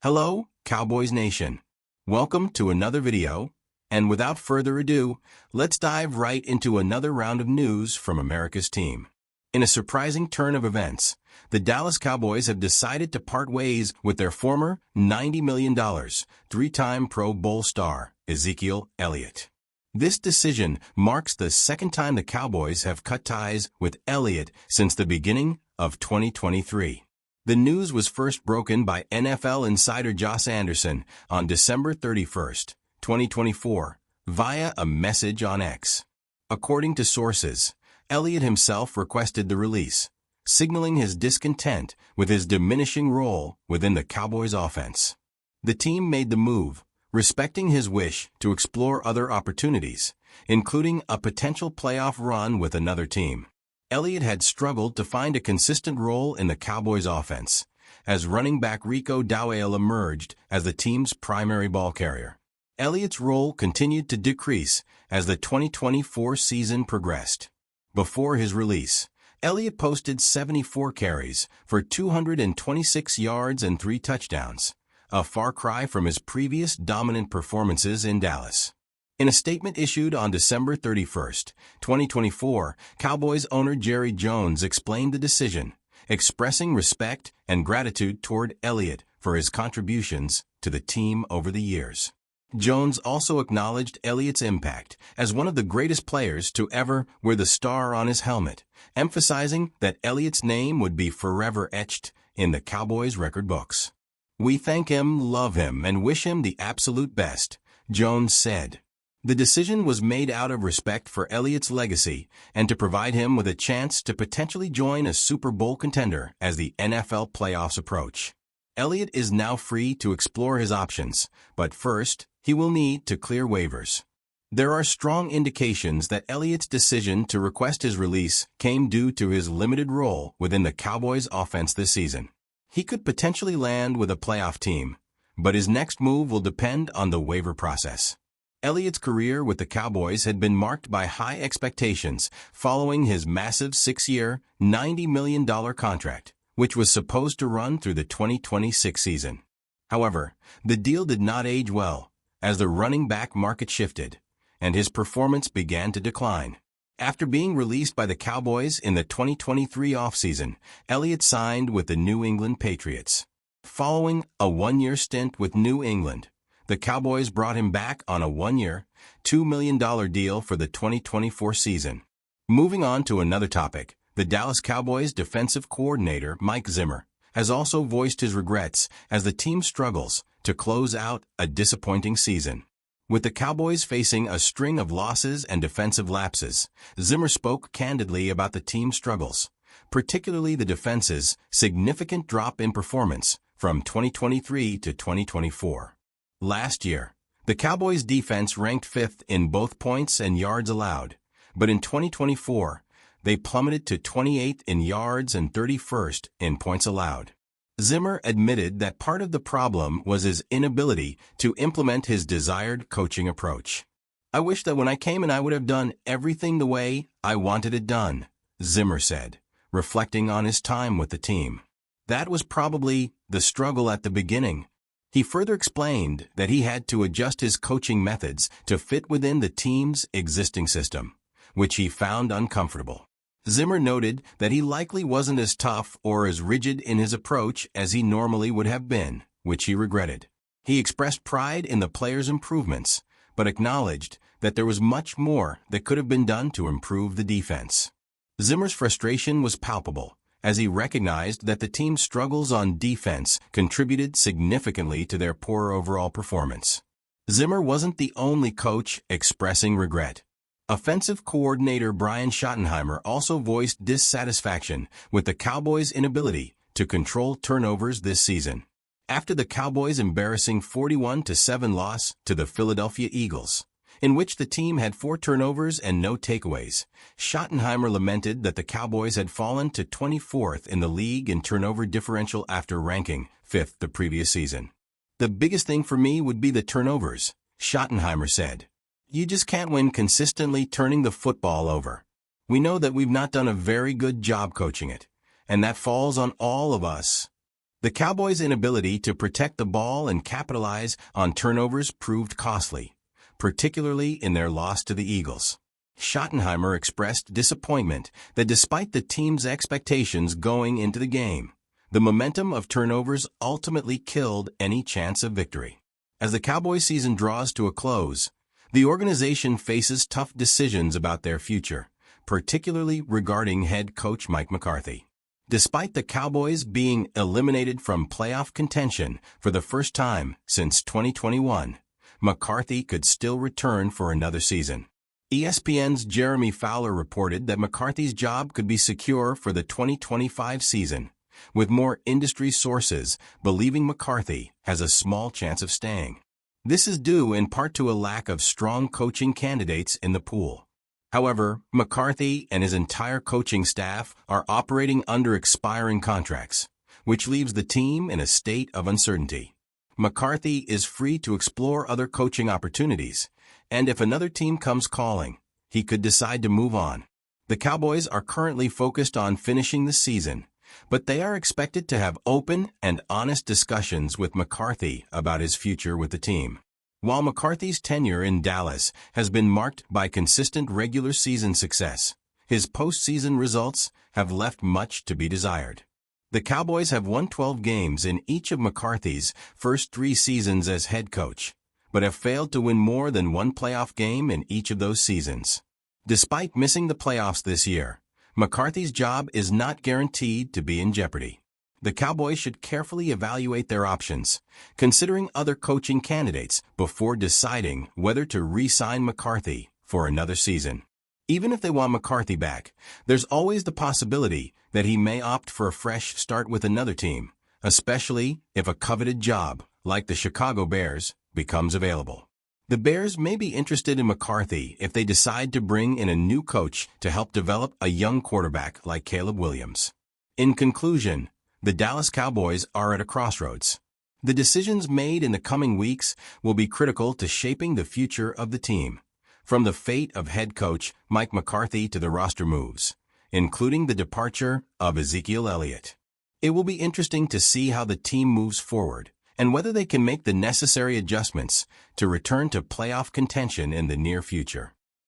Hello, Cowboys Nation. Welcome to another video, and without further ado, let's dive right into another round of news from America's team. In a surprising turn of events, the Dallas Cowboys have decided to part ways with their former $90 million, three-time Pro Bowl star, Ezekiel Elliott. This decision marks the second time the Cowboys have cut ties with Elliott since the beginning of 2023. The news was first broken by NFL insider Josh Anderson on December 31, 2024, via a message on X. According to sources, Elliott himself requested the release, signaling his discontent with his diminishing role within the Cowboys' offense. The team made the move, respecting his wish to explore other opportunities, including a potential playoff run with another team. Elliott had struggled to find a consistent role in the Cowboys' offense, as running back Rico Dowdle emerged as the team's primary ball carrier. Elliott's role continued to decrease as the 2024 season progressed. Before his release, Elliott posted 74 carries for 226 yards and 3 touchdowns, a far cry from his previous dominant performances in Dallas. In a statement issued on December 31, 2024, Cowboys owner Jerry Jones explained the decision, expressing respect and gratitude toward Elliott for his contributions to the team over the years. Jones also acknowledged Elliott's impact as one of the greatest players to ever wear the star on his helmet, emphasizing that Elliott's name would be forever etched in the Cowboys' record books. "We thank him, love him, and wish him the absolute best," Jones said. The decision was made out of respect for Elliott's legacy and to provide him with a chance to potentially join a Super Bowl contender as the NFL playoffs approach. Elliott is now free to explore his options, but first, he will need to clear waivers. There are strong indications that Elliott's decision to request his release came due to his limited role within the Cowboys' offense this season. He could potentially land with a playoff team, but his next move will depend on the waiver process. Elliott's career with the Cowboys had been marked by high expectations following his massive 6-year, $90 million contract, which was supposed to run through the 2026 season. However, the deal did not age well, as the running back market shifted, and his performance began to decline. After being released by the Cowboys in the 2023 offseason, Elliott signed with the New England Patriots. Following a one-year stint with New England, the Cowboys brought him back on a one-year, $2 million deal for the 2024 season. Moving on to another topic, the Dallas Cowboys defensive coordinator Mike Zimmer has also voiced his regrets as the team struggles to close out a disappointing season. With the Cowboys facing a string of losses and defensive lapses, Zimmer spoke candidly about the team's struggles, particularly the defense's significant drop in performance from 2023 to 2024. Last year, the Cowboys' defense ranked 5th in both points and yards allowed, but in 2024, they plummeted to 28th in yards and 31st in points allowed. Zimmer admitted that part of the problem was his inability to implement his desired coaching approach. "I wish that when I came in I would have done everything the way I wanted it done," Zimmer said, reflecting on his time with the team. That was probably the struggle at the beginning. He further explained that he had to adjust his coaching methods to fit within the team's existing system, which he found uncomfortable. Zimmer noted that he likely wasn't as tough or as rigid in his approach as he normally would have been, which he regretted. He expressed pride in the players' improvements, but acknowledged that there was much more that could have been done to improve the defense. Zimmer's frustration was palpable, as he recognized that the team's struggles on defense contributed significantly to their poor overall performance. Zimmer wasn't the only coach expressing regret. Offensive coordinator Brian Schottenheimer also voiced dissatisfaction with the Cowboys' inability to control turnovers this season. After the Cowboys' embarrassing 41-7 loss to the Philadelphia Eagles, in which the team had 4 turnovers and no takeaways, Schottenheimer lamented that the Cowboys had fallen to 24th in the league in turnover differential after ranking 5th the previous season. "The biggest thing for me would be the turnovers," Schottenheimer said. "You just can't win consistently turning the football over. We know that we've not done a very good job coaching it, and that falls on all of us." The Cowboys' inability to protect the ball and capitalize on turnovers proved costly, particularly in their loss to the Eagles. Schottenheimer expressed disappointment that despite the team's expectations going into the game, the momentum of turnovers ultimately killed any chance of victory. As the Cowboys season draws to a close, the organization faces tough decisions about their future, particularly regarding head coach Mike McCarthy. Despite the Cowboys being eliminated from playoff contention for the first time since 2021, McCarthy could still return for another season. ESPN's Jeremy Fowler reported that McCarthy's job could be secure for the 2025 season, with more industry sources believing McCarthy has a small chance of staying. This is due in part to a lack of strong coaching candidates in the pool. However, McCarthy and his entire coaching staff are operating under expiring contracts, which leaves the team in a state of uncertainty. McCarthy is free to explore other coaching opportunities, and if another team comes calling, he could decide to move on. The Cowboys are currently focused on finishing the season, but they are expected to have open and honest discussions with McCarthy about his future with the team. While McCarthy's tenure in Dallas has been marked by consistent regular season success, his postseason results have left much to be desired. The Cowboys have won 12 games in each of McCarthy's first 3 seasons as head coach, but have failed to win more than one playoff game in each of those seasons. Despite missing the playoffs this year, McCarthy's job is not guaranteed to be in jeopardy. The Cowboys should carefully evaluate their options, considering other coaching candidates before deciding whether to re-sign McCarthy for another season. Even if they want McCarthy back, there's always the possibility that he may opt for a fresh start with another team, especially if a coveted job, like the Chicago Bears, becomes available. The Bears may be interested in McCarthy if they decide to bring in a new coach to help develop a young quarterback like Caleb Williams. In conclusion, the Dallas Cowboys are at a crossroads. The decisions made in the coming weeks will be critical to shaping the future of the team, from the fate of head coach Mike McCarthy to the roster moves, including the departure of Ezekiel Elliott. It will be interesting to see how the team moves forward and whether they can make the necessary adjustments to return to playoff contention in the near future.